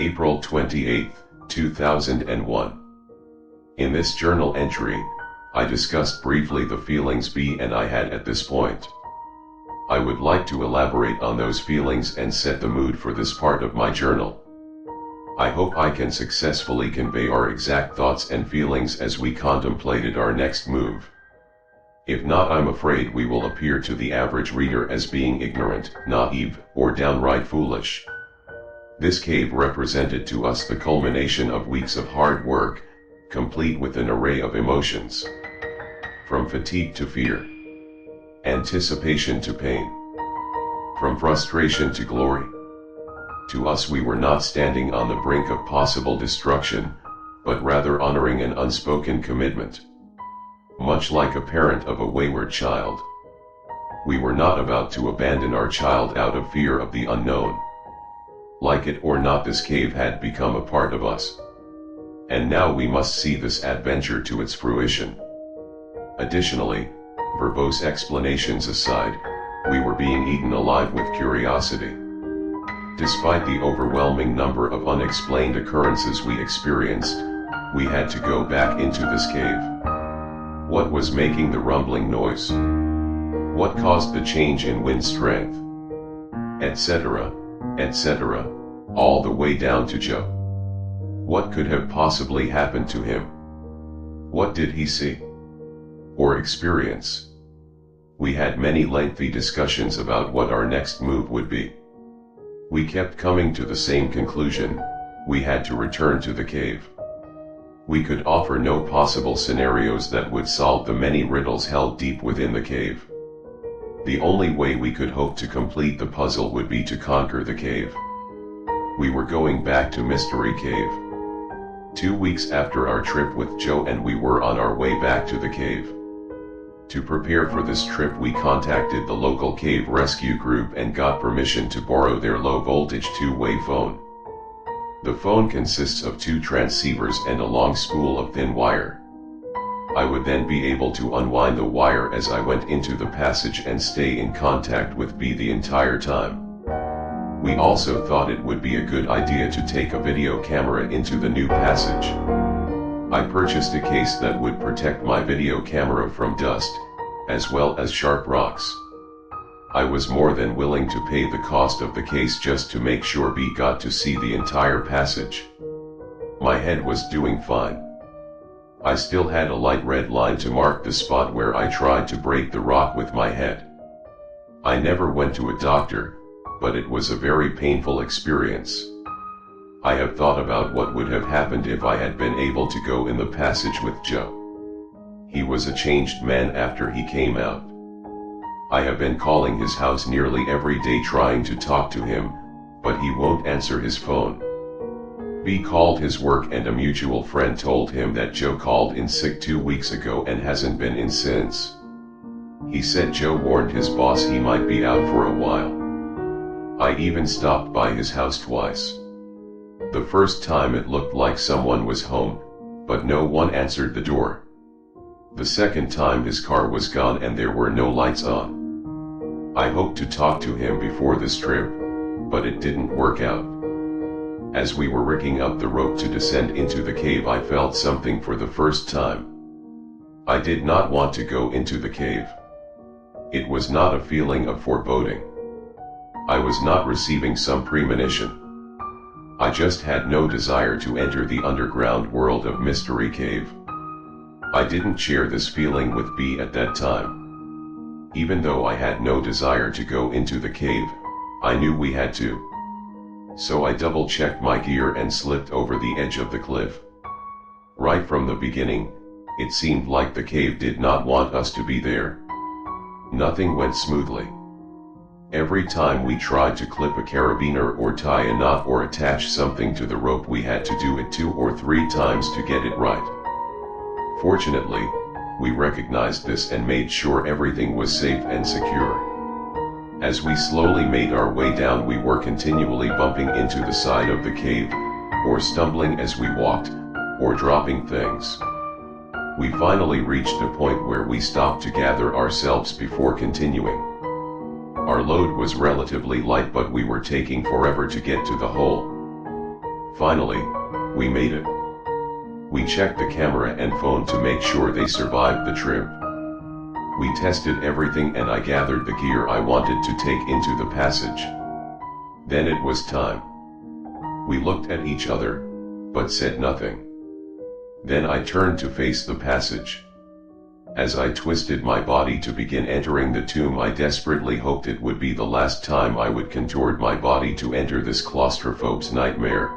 April 28, 2001. In this journal entry, I discussed briefly the feelings B and I had at this point. I would like to elaborate on those feelings and set the mood for this part of my journal. I hope I can successfully convey our exact thoughts and feelings as we contemplated our next move. If not, I'm afraid we will appear to the average reader as being ignorant, naive, or downright foolish. This cave represented to us the culmination of weeks of hard work, complete with an array of emotions. From fatigue to fear, anticipation to pain, from frustration to glory. To us, we were not standing on the brink of possible destruction, but rather honoring an unspoken commitment. Much like a parent of a wayward child. We were not about to abandon our child out of fear of the unknown. Like it or not, this cave had become a part of us. And now we must see this adventure to its fruition. Additionally, verbose explanations aside, we were being eaten alive with curiosity. Despite the overwhelming number of unexplained occurrences we experienced, we had to go back into this cave. What was making the rumbling noise? What caused the change in wind strength? Etc., etc., all the way down to Joe. What could have possibly happened to him? What did he see or experience? We had many lengthy discussions about what our next move would be. We kept coming to the same conclusion: we had to return to the cave. We could offer no possible scenarios that would solve the many riddles held deep within the cave. The only way we could hope to complete the puzzle would be to conquer the cave. We were going back to Mystery Cave. 2 weeks after our trip with Joe, and we were on our way back to the cave. To prepare for this trip, we contacted the local cave rescue group and got permission to borrow their low-voltage two-way phone. The phone consists of 2 transceivers and a long spool of thin wire. I would then be able to unwind the wire as I went into the passage and stay in contact with B the entire time. We also thought it would be a good idea to take a video camera into the new passage. I purchased a case that would protect my video camera from dust, as well as sharp rocks. I was more than willing to pay the cost of the case just to make sure B got to see the entire passage. My head was doing fine. I still had a light red line to mark the spot where I tried to break the rock with my head. I never went to a doctor, but it was a very painful experience. I have thought about what would have happened if I had been able to go in the passage with Joe. He was a changed man after he came out. I have been calling his house nearly every day trying to talk to him, but he won't answer his phone. B called his work, and a mutual friend told him that Joe called in sick 2 weeks ago and hasn't been in since. He said Joe warned his boss he might be out for a while. I even stopped by his house twice. The first time it looked like someone was home, but no one answered the door. The second time his car was gone and there were no lights on. I hoped to talk to him before this trip, but it didn't work out. As we were rigging up the rope to descend into the cave, I felt something for the first time. I did not want to go into the cave. It was not a feeling of foreboding. I was not receiving some premonition. I just had no desire to enter the underground world of Mystery Cave. I didn't share this feeling with B at that time. Even though I had no desire to go into the cave, I knew we had to. So I double-checked my gear and slipped over the edge of the cliff. Right from the beginning, it seemed like the cave did not want us to be there. Nothing went smoothly. Every time we tried to clip a carabiner or tie a knot or attach something to the rope, we had to do it 2 or 3 times to get it right. Fortunately, we recognized this and made sure everything was safe and secure. As we slowly made our way down, we were continually bumping into the side of the cave, or stumbling as we walked, or dropping things. We finally reached a point where we stopped to gather ourselves before continuing. Our load was relatively light, but we were taking forever to get to the hole. Finally, we made it. We checked the camera and phone to make sure they survived the trip. We tested everything and I gathered the gear I wanted to take into the passage. Then it was time. We looked at each other, but said nothing. Then I turned to face the passage. As I twisted my body to begin entering the tomb, I desperately hoped it would be the last time I would contort my body to enter this claustrophobe's nightmare.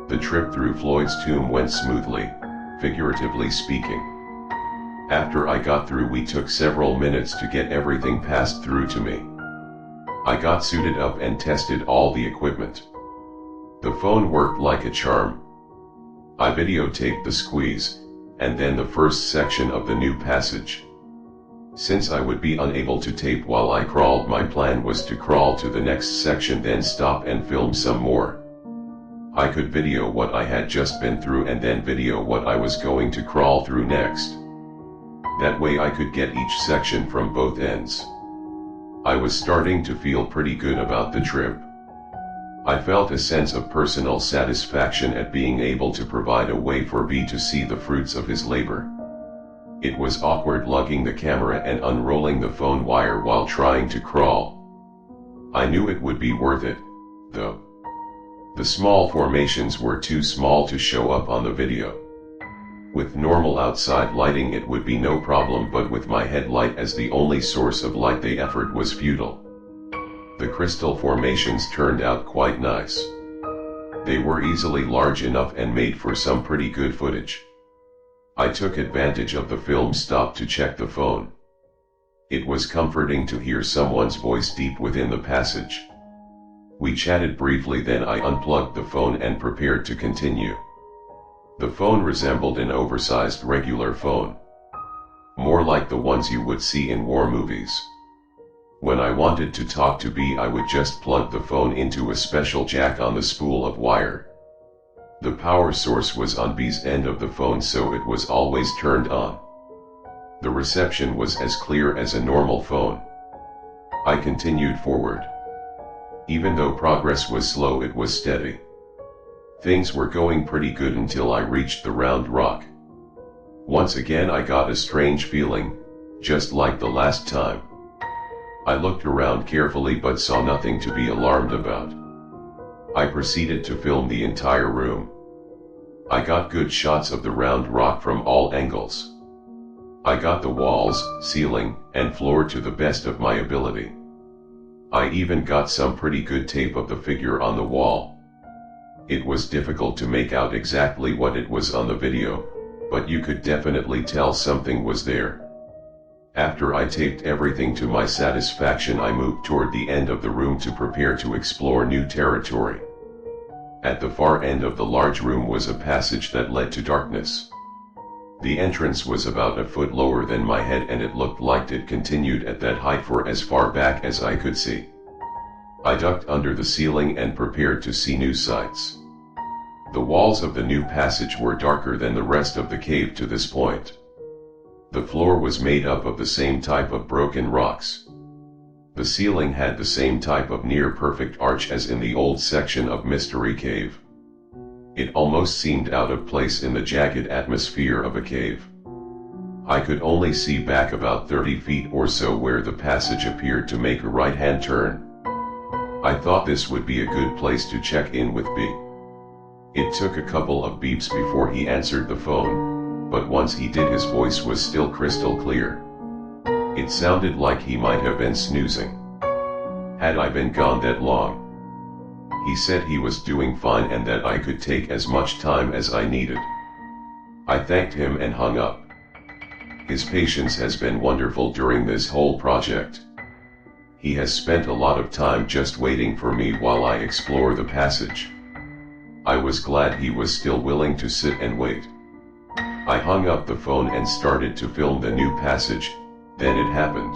The trip through Floyd's tomb went smoothly, figuratively speaking. After I got through, we took several minutes to get everything passed through to me. I got suited up and tested all the equipment. The phone worked like a charm. I videotaped the squeeze, and then the first section of the new passage. Since I would be unable to tape while I crawled, my plan was to crawl to the next section, then stop and film some more. I could video what I had just been through and then video what I was going to crawl through next. That way I could get each section from both ends. I was starting to feel pretty good about the trip. I felt a sense of personal satisfaction at being able to provide a way for B to see the fruits of his labor. It was awkward lugging the camera and unrolling the phone wire while trying to crawl. I knew it would be worth it, though. The small formations were too small to show up on the video. With normal outside lighting it would be no problem, but with my headlight as the only source of light the effort was futile. The crystal formations turned out quite nice. They were easily large enough and made for some pretty good footage. I took advantage of the film stop to check the phone. It was comforting to hear someone's voice deep within the passage. We chatted briefly, then I unplugged the phone and prepared to continue. The phone resembled an oversized regular phone. More like the ones you would see in war movies. When I wanted to talk to B, I would just plug the phone into a special jack on the spool of wire. The power source was on B's end of the phone, so it was always turned on. The reception was as clear as a normal phone. I continued forward. Even though progress was slow, it was steady. Things were going pretty good until I reached the round rock. Once again I got a strange feeling, just like the last time. I looked around carefully but saw nothing to be alarmed about. I proceeded to film the entire room. I got good shots of the round rock from all angles. I got the walls, ceiling, and floor to the best of my ability. I even got some pretty good tape of the figure on the wall. It was difficult to make out exactly what it was on the video, but you could definitely tell something was there. After I taped everything to my satisfaction, I moved toward the end of the room to prepare to explore new territory. At the far end of the large room was a passage that led to darkness. The entrance was about a foot lower than my head, and it looked like it continued at that height for as far back as I could see. I ducked under the ceiling and prepared to see new sights. The walls of the new passage were darker than the rest of the cave to this point. The floor was made up of the same type of broken rocks. The ceiling had the same type of near-perfect arch as in the old section of Mystery Cave. It almost seemed out of place in the jagged atmosphere of a cave. I could only see back about 30 feet or so where the passage appeared to make a right-hand turn. I thought this would be a good place to check in with B. It took a couple of beeps before he answered the phone, but once he did, his voice was still crystal clear. It sounded like he might have been snoozing. Had I been gone that long? He said he was doing fine and that I could take as much time as I needed. I thanked him and hung up. His patience has been wonderful during this whole project. He has spent a lot of time just waiting for me while I explore the passage. I was glad he was still willing to sit and wait. I hung up the phone and started to film the new passage, then it happened.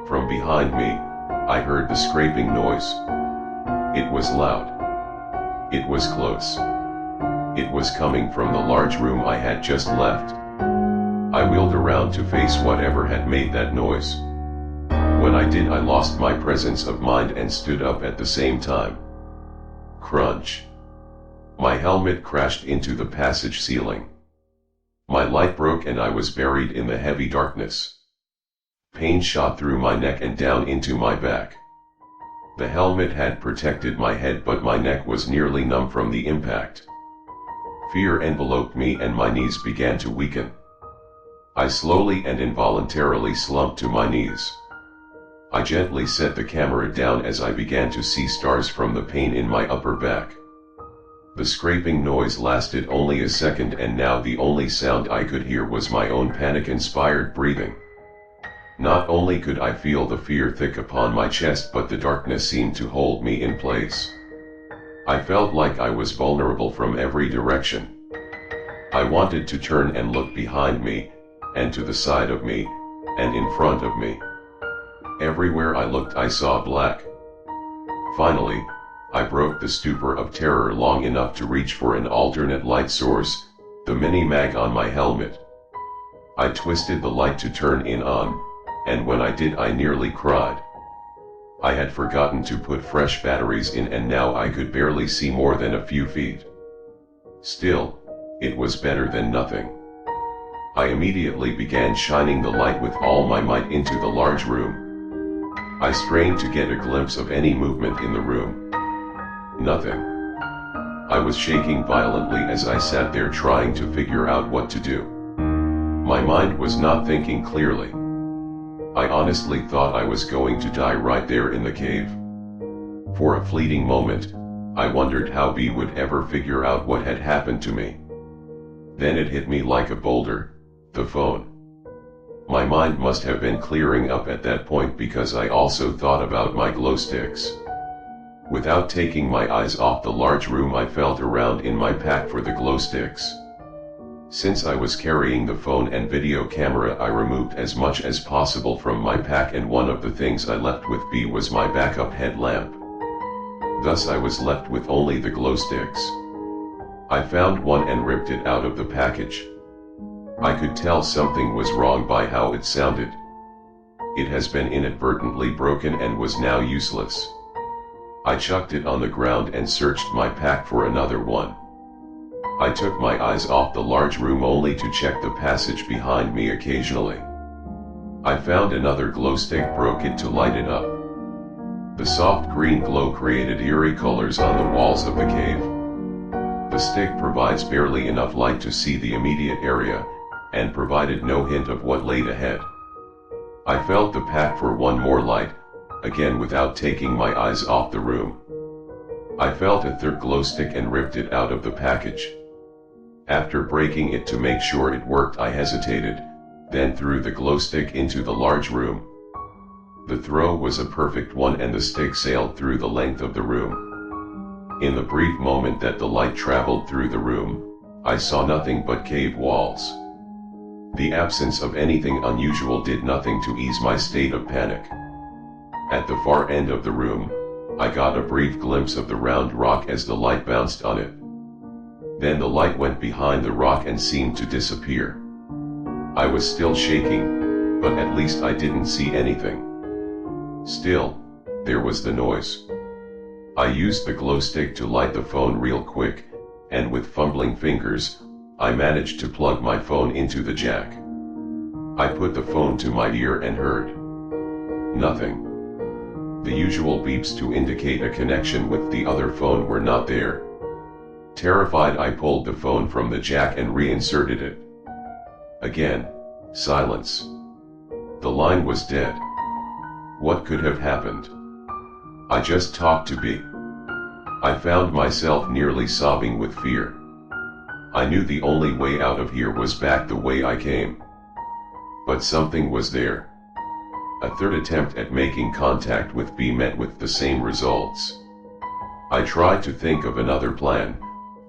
From behind me, I heard the scraping noise. It was loud. It was close. It was coming from the large room I had just left. I wheeled around to face whatever had made that noise. When I did, I lost my presence of mind and stood up at the same time. Crunch. My helmet crashed into the passage ceiling. My light broke and I was buried in the heavy darkness. Pain shot through my neck and down into my back. The helmet had protected my head, but my neck was nearly numb from the impact. Fear enveloped me and my knees began to weaken. I slowly and involuntarily slumped to my knees. I gently set the camera down as I began to see stars from the pain in my upper back. The scraping noise lasted only a second, and now the only sound I could hear was my own panic-inspired breathing. Not only could I feel the fear thick upon my chest, but the darkness seemed to hold me in place. I felt like I was vulnerable from every direction. I wanted to turn and look behind me, and to the side of me, and in front of me. Everywhere I looked I saw black. Finally, I broke the stupor of terror long enough to reach for an alternate light source, the mini-mag on my helmet. I twisted the light to turn it on, and when I did I nearly cried. I had forgotten to put fresh batteries in, and now I could barely see more than a few feet. Still, it was better than nothing. I immediately began shining the light with all my might into the large room. I strained to get a glimpse of any movement in the room. Nothing. I was shaking violently as I sat there trying to figure out what to do. My mind was not thinking clearly. I honestly thought I was going to die right there in the cave. For a fleeting moment, I wondered how B would ever figure out what had happened to me. Then it hit me like a boulder: the phone. My mind must have been clearing up at that point, because I also thought about my glow sticks. Without taking my eyes off the large room, I felt around in my pack for the glow sticks. Since I was carrying the phone and video camera, I removed as much as possible from my pack, and one of the things I left with B was my backup headlamp. Thus I was left with only the glow sticks. I found one and ripped it out of the package. I could tell something was wrong by how it sounded. It has been inadvertently broken and was now useless. I chucked it on the ground and searched my pack for another one. I took my eyes off the large room only to check the passage behind me occasionally. I found another glow stick, broke it to light it up. The soft green glow created eerie colors on the walls of the cave. The stick provides barely enough light to see the immediate area, and provided no hint of what laid ahead. I felt the pack for one more light, again without taking my eyes off the room. I felt a third glow stick and ripped it out of the package. After breaking it to make sure it worked, I hesitated, then threw the glow stick into the large room. The throw was a perfect one, and the stick sailed through the length of the room. In the brief moment that the light traveled through the room, I saw nothing but cave walls. The absence of anything unusual did nothing to ease my state of panic. At the far end of the room, I got a brief glimpse of the round rock as the light bounced on it. Then the light went behind the rock and seemed to disappear. I was still shaking, but at least I didn't see anything. Still, there was the noise. I used the glow stick to light the phone real quick, and with fumbling fingers, I managed to plug my phone into the jack. I put the phone to my ear and heard nothing. The usual beeps to indicate a connection with the other phone were not there. Terrified, I pulled the phone from the jack and reinserted it. Again, silence. The line was dead. What could have happened? I just talked to B. I found myself nearly sobbing with fear. I knew the only way out of here was back the way I came. But something was there. A third attempt at making contact with B met with the same results. I tried to think of another plan,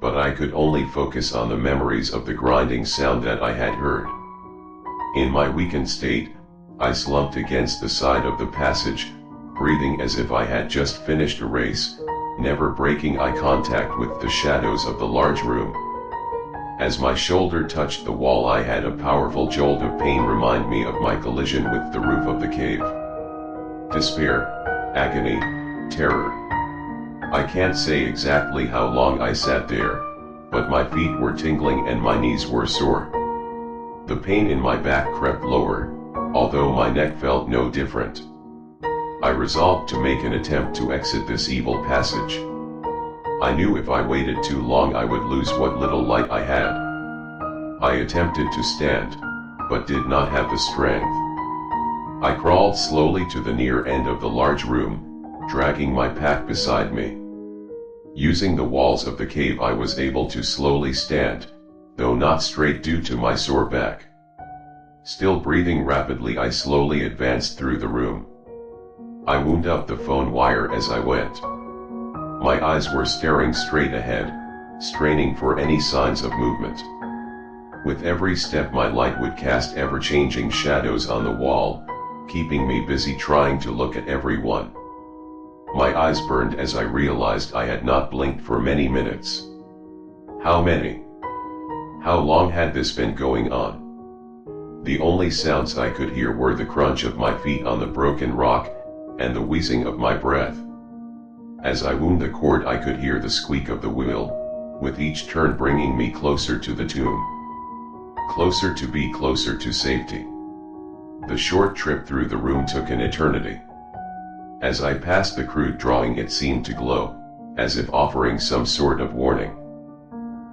but I could only focus on the memories of the grinding sound that I had heard. In my weakened state, I slumped against the side of the passage, breathing as if I had just finished a race, never breaking eye contact with the shadows of the large room. As my shoulder touched the wall, I had a powerful jolt of pain remind me of my collision with the roof of the cave. Despair, agony, terror. I can't say exactly how long I sat there, but my feet were tingling and my knees were sore. The pain in my back crept lower, although my neck felt no different. I resolved to make an attempt to exit this evil passage. I knew if I waited too long I would lose what little light I had. I attempted to stand, but did not have the strength. I crawled slowly to the near end of the large room, dragging my pack beside me. Using the walls of the cave I was able to slowly stand, though not straight due to my sore back. Still breathing rapidly, I slowly advanced through the room. I wound up the phone wire as I went. My eyes were staring straight ahead, straining for any signs of movement. With every step my light would cast ever-changing shadows on the wall, keeping me busy trying to look at everyone. My eyes burned as I realized I had not blinked for many minutes. How many? How long had this been going on? The only sounds I could hear were the crunch of my feet on the broken rock, and the wheezing of my breath. As I wound the cord I could hear the squeak of the wheel, with each turn bringing me closer to the tomb. Closer to safety. The short trip through the room took an eternity. As I passed the crude drawing it seemed to glow, as if offering some sort of warning.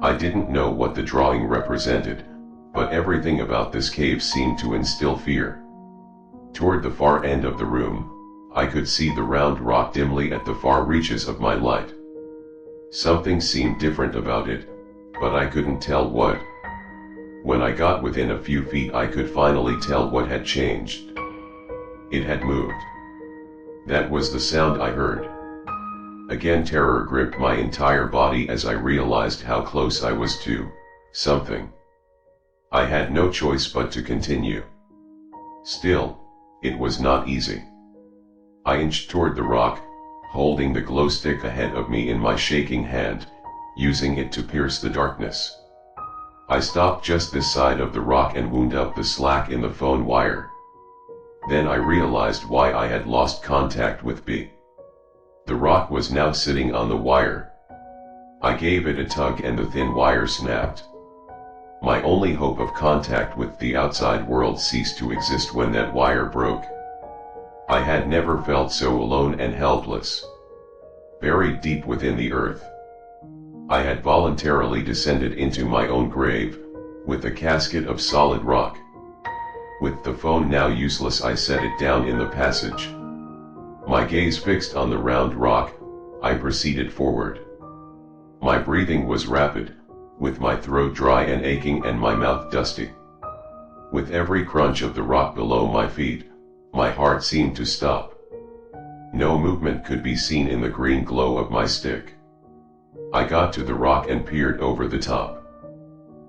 I didn't know what the drawing represented, but everything about this cave seemed to instill fear. Toward the far end of the room, I could see the round rock dimly at the far reaches of my light. Something seemed different about it, but I couldn't tell what. When I got within a few feet I could finally tell what had changed. It had moved. That was the sound I heard. Again terror gripped my entire body as I realized how close I was to something. I had no choice but to continue. Still, it was not easy. I inched toward the rock, holding the glow stick ahead of me in my shaking hand, using it to pierce the darkness. I stopped just this side of the rock and wound up the slack in the phone wire. Then I realized why I had lost contact with B. The rock was now sitting on the wire. I gave it a tug and the thin wire snapped. My only hope of contact with the outside world ceased to exist when that wire broke. I had never felt so alone and helpless. Buried deep within the earth. I had voluntarily descended into my own grave, with a casket of solid rock. With the phone now useless I set it down in the passage. My gaze fixed on the round rock, I proceeded forward. My breathing was rapid, with my throat dry and aching and my mouth dusty. With every crunch of the rock below my feet, my heart seemed to stop. No movement could be seen in the green glow of my stick. I got to the rock and peered over the top.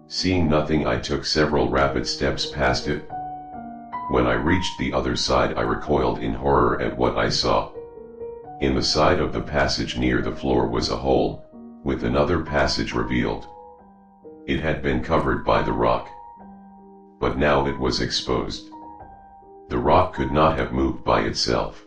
Seeing nothing I took several rapid steps past it. When I reached the other side I recoiled in horror at what I saw. In the side of the passage near the floor was a hole, with another passage revealed. It had been covered by the rock. But now it was exposed. The rock could not have moved by itself.